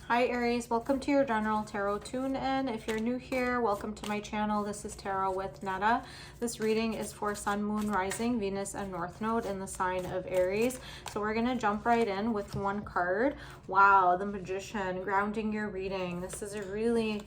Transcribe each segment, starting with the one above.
Hi Aries, welcome to your general tarot tune-in. If you're new here, welcome to my channel. This is Tarot with Netta. This reading is for Sun, Moon, Rising, Venus, and North Node in the sign of Aries. So we're going to jump right in with one card. Wow, the Magician, grounding your reading. This is a really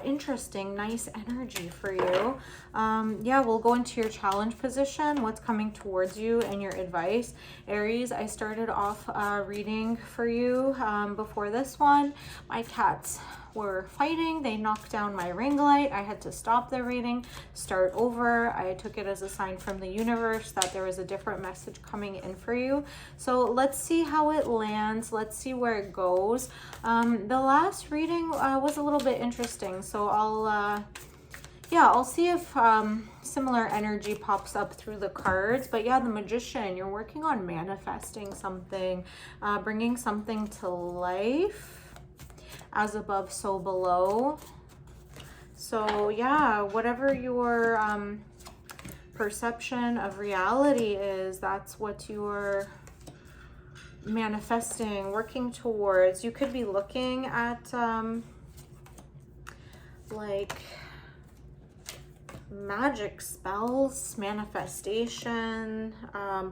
interesting, nice energy for you. Yeah, we'll go into your challenge position, what's coming towards you, and your advice. Aries, I started off reading for you before this one. My cats were fighting. They knocked down my ring light. I had to stop the reading, start over. I took it as a sign from the universe that there was a different message coming in for you. So let's see how it lands. Let's see where it goes. The last reading was a little bit interesting. So I'll see if similar energy pops up through the cards. But yeah, the Magician, you're working on manifesting something, bringing something to life. As above, so below. So yeah, whatever your perception of reality is, that's what you're manifesting, working towards. You could be looking at like magic spells, manifestation,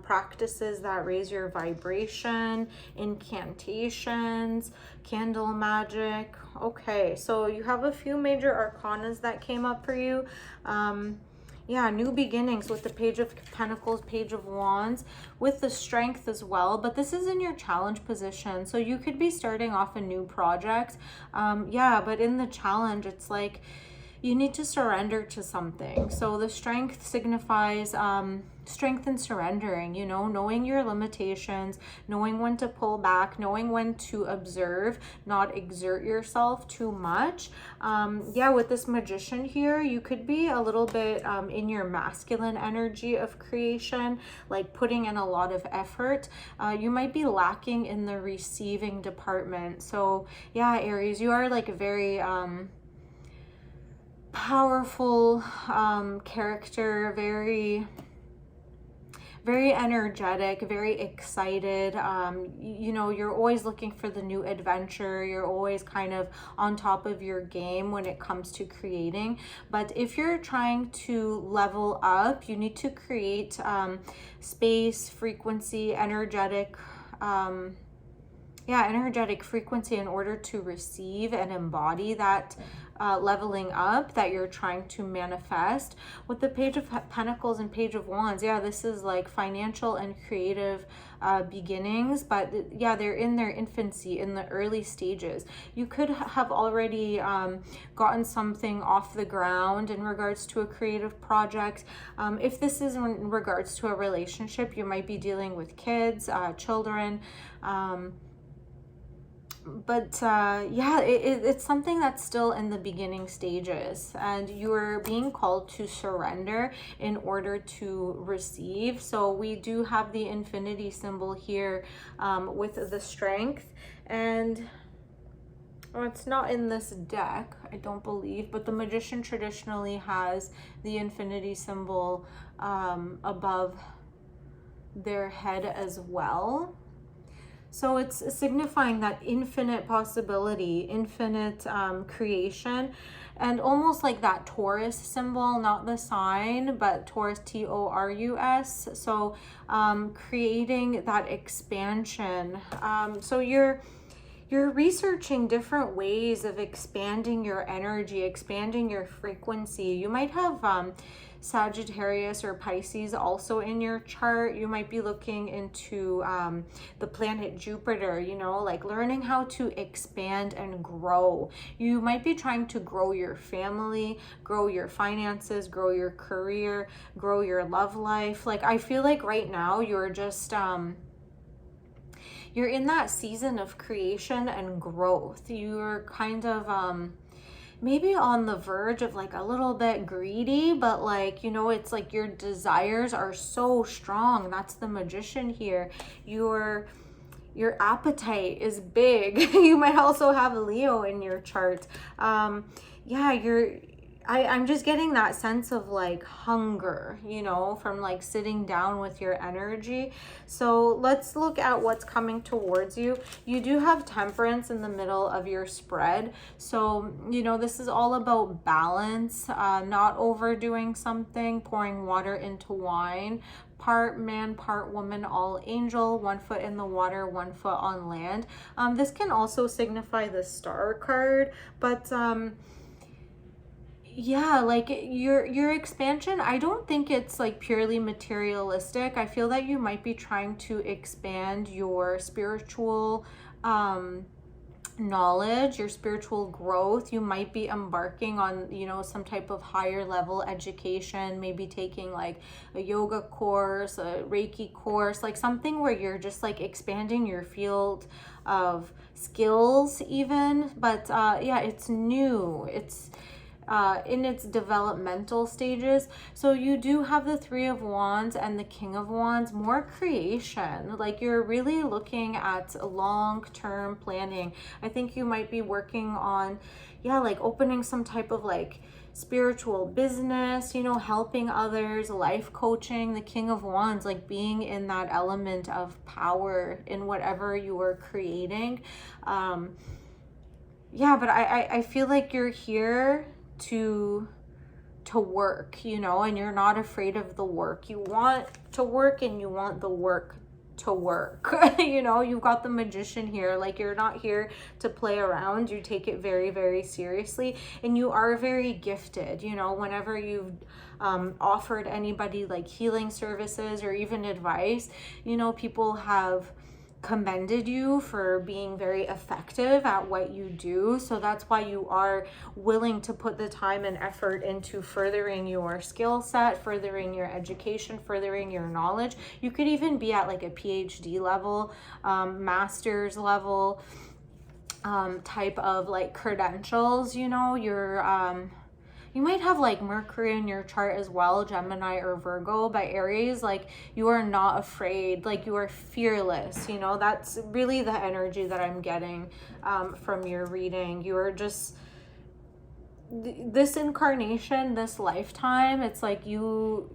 practices that raise your vibration, incantations, candle magic. Okay, so you have a few major arcanas that came up for you. Yeah, new beginnings with the Page of Pentacles, Page of Wands, with the Strength as well. But this is in your challenge position, so you could be starting off a new project. Yeah, but in the challenge, it's like you need to surrender to something. So the Strength signifies strength in surrendering, you know, knowing your limitations, knowing when to pull back, knowing when to observe, not exert yourself too much. Yeah, with this Magician here, you could be a little bit in your masculine energy of creation, like putting in a lot of effort. You might be lacking in the receiving department. So yeah, Aries, you are like a very powerful character, very energetic, very excited. You know, you're always looking for the new adventure. You're always kind of on top of your game when it comes to creating. But if you're trying to level up, you need to create space, frequency, energetic energetic frequency in order to receive and embody that leveling up that you're trying to manifest. With the Page of Pentacles and Page of Wands, yeah, this is like financial and creative beginnings, but yeah, they're in their infancy, in the early stages. You could have already gotten something off the ground in regards to a creative project. If this is in regards to a relationship, you might be dealing with kids, children, yeah, it's something that's still in the beginning stages, and you're being called to surrender in order to receive. So we do have the infinity symbol here with the Strength, and it's not in this deck, I don't believe, but the Magician traditionally has the infinity symbol above their head as well. So it's signifying that infinite possibility, infinite creation, and almost like that Taurus symbol, not the sign, but Taurus, Taurus. So creating that expansion. So you're researching different ways of expanding your energy, expanding your frequency. You might have Sagittarius or Pisces also in your chart. You might be looking into the planet Jupiter, you know, like learning how to expand and grow. You might be trying to grow your family, grow your finances, grow your career, grow your love life. Like, I feel like right now you're just you're in that season of creation and growth. You're kind of maybe on the verge of like a little bit greedy, but like, you know, it's like your desires are so strong. That's the Magician here. Your appetite is big. You might also have Leo in your chart. Yeah, I'm just getting that sense of like hunger, you know, from like sitting down with your energy. So let's look at what's coming towards you. You do have Temperance in the middle of your spread. So, you know, this is all about balance, not overdoing something, pouring water into wine. Part man, part woman, all angel, 1 foot in the water, 1 foot on land. This can also signify the Star card, but yeah, like your expansion, I don't think it's like purely materialistic. I feel that you might be trying to expand your spiritual knowledge, your spiritual growth. You might be embarking on, you know, some type of higher level education, maybe taking like a yoga course, a Reiki course, like something where you're just like expanding your field of skills even. But yeah, it's new. It's in its developmental stages. So you do have the Three of Wands and the King of Wands, more creation. Like you're really looking at long-term planning. I think you might be working on, yeah, like opening some type of like spiritual business, you know, helping others, life coaching. The King of Wands, like being in that element of power in whatever you are creating. Yeah, but I feel like you're here to work, you know, and you're not afraid of the work. You want to work and you want the work to work. You know, you've got the Magician here. Like you're not here to play around. You take it very, very seriously, and you are very gifted. You know, whenever you've offered anybody like healing services or even advice, you know, people have commended you for being very effective at what you do. So that's why you are willing to put the time and effort into furthering your skill set, furthering your education, furthering your knowledge. You could even be at like a PhD level, master's level type of like credentials. You know, you might have like Mercury in your chart as well, Gemini or Virgo. By Aries, like you are not afraid, like you are fearless. You know, that's really the energy that I'm getting from your reading. You are just, this incarnation, this lifetime, it's like you,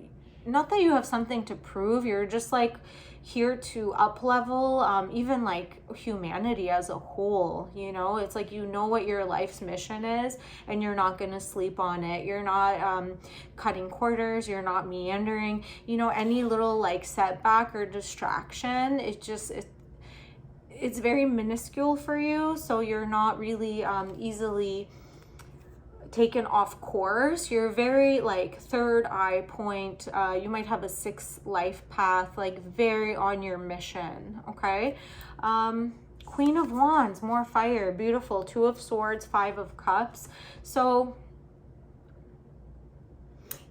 not that you have something to prove, you're just like here to up level even like humanity as a whole. You know, it's like, you know what your life's mission is and you're not going to sleep on it. You're not cutting corners, you're not meandering. You know, any little like setback or distraction, it's very minuscule for you, so you're not really easily taken off course. You're very like third eye point. You might have a sixth life path, like very on your mission. Okay. Queen of Wands, more fire, beautiful. Two of Swords, Five of Cups. So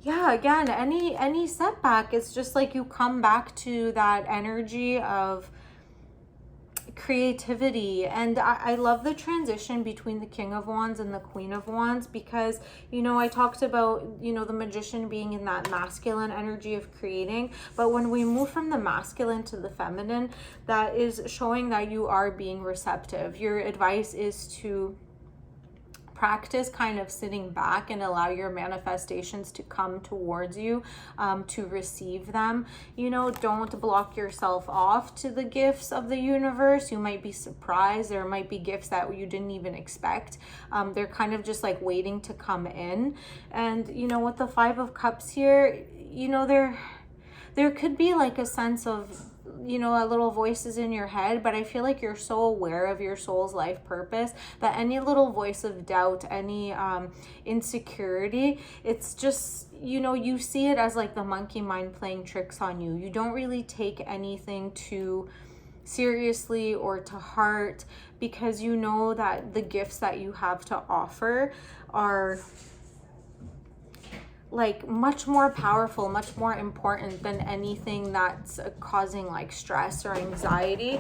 yeah, again, any setback, it's just like you come back to that energy of creativity. And I love the transition between the King of Wands and the Queen of Wands, because, you know, I talked about, you know, the Magician being in that masculine energy of creating, but when we move from the masculine to the feminine, that is showing that you are being receptive. Your advice is to practice kind of sitting back and allow your manifestations to come towards you, to receive them. You know, don't block yourself off to the gifts of the universe. You might be surprised. There might be gifts that you didn't even expect. They're kind of just like waiting to come in. And, you know, with the Five of Cups here, you know, there could be like a sense of, you know, a little voices in your head, but I feel like you're so aware of your soul's life purpose that any little voice of doubt, any insecurity, it's just, you know, you see it as like the monkey mind playing tricks on you. You don't really take anything too seriously or to heart, because you know that the gifts that you have to offer are like much more powerful, much more important than anything that's causing like stress or anxiety.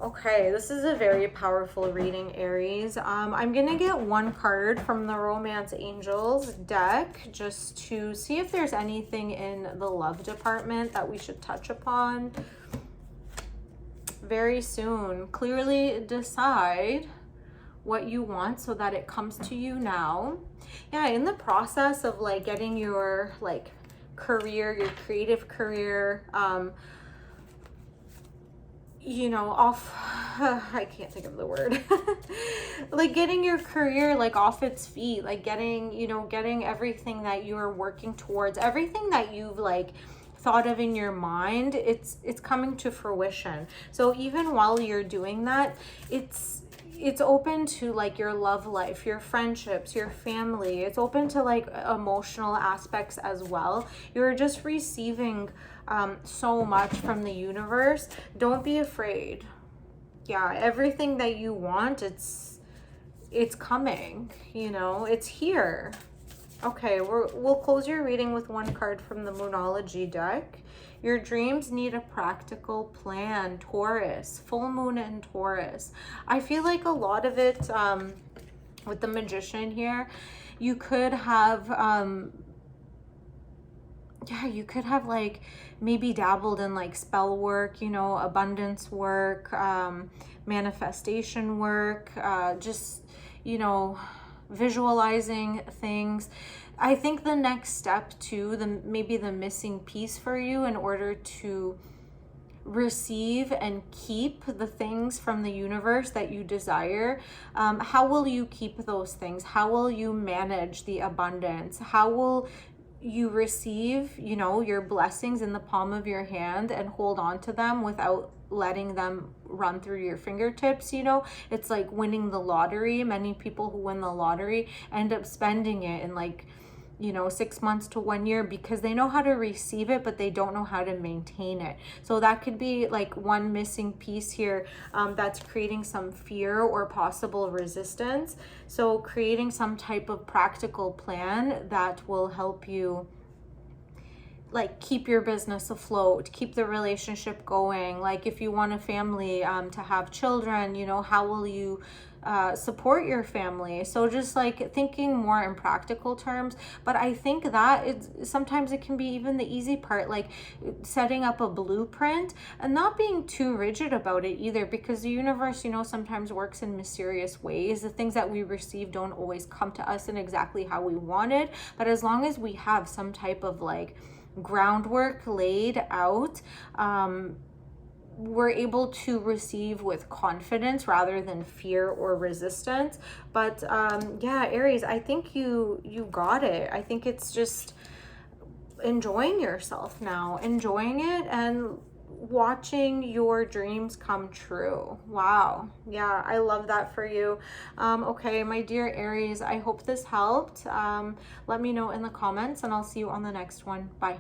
Okay, this is a very powerful reading, Aries. I'm gonna get one card from the Romance Angels deck just to see if there's anything in the love department that we should touch upon very soon. Clearly decide what you want so that it comes to you now. Yeah, in the process of like getting your like career, your creative career, you know, off, I can't think of the word, like getting your career like off its feet, like getting, you know, getting everything that you're working towards, everything that you've like thought of in your mind, it's coming to fruition. So even while you're doing that, it's open to like your love life, your friendships, your family. It's open to like emotional aspects as well. You're just receiving so much from the universe. Don't be afraid. Yeah, everything that you want, it's coming, you know, it's here. Okay, we'll close your reading with one card from the Moonology deck. Your dreams need a practical plan, Taurus, full moon in Taurus. I feel like a lot of it with the Magician here, you could have yeah, you could have like maybe dabbled in like spell work, you know, abundance work, manifestation work, just, you know, visualizing things. I think the next step too, maybe the missing piece for you in order to receive and keep the things from the universe that you desire, how will you keep those things? How will you manage the abundance? How will you receive, you know, your blessings in the palm of your hand and hold on to them without letting them run through your fingertips? You know, it's like winning the lottery. Many people who win the lottery end up spending it in like, you know, 6 months to 1 year because they know how to receive it, but they don't know how to maintain it. So that could be like one missing piece here, that's creating some fear or possible resistance. So creating some type of practical plan that will help you like keep your business afloat, keep the relationship going. Like if you want a family, to have children, you know, how will you support your family? So just like thinking more in practical terms. But I think that sometimes it can be even the easy part, like setting up a blueprint and not being too rigid about it either, because the universe, you know, sometimes works in mysterious ways. The things that we receive don't always come to us in exactly how we wanted, but as long as we have some type of like groundwork laid out, we're able to receive with confidence rather than fear or resistance. But yeah, Aries, I think you got it. I think it's just enjoying yourself now, enjoying it and watching your dreams come true. Wow. Yeah, I love that for you. Okay, my dear Aries, I hope this helped. Let me know in the comments and I'll see you on the next one. Bye.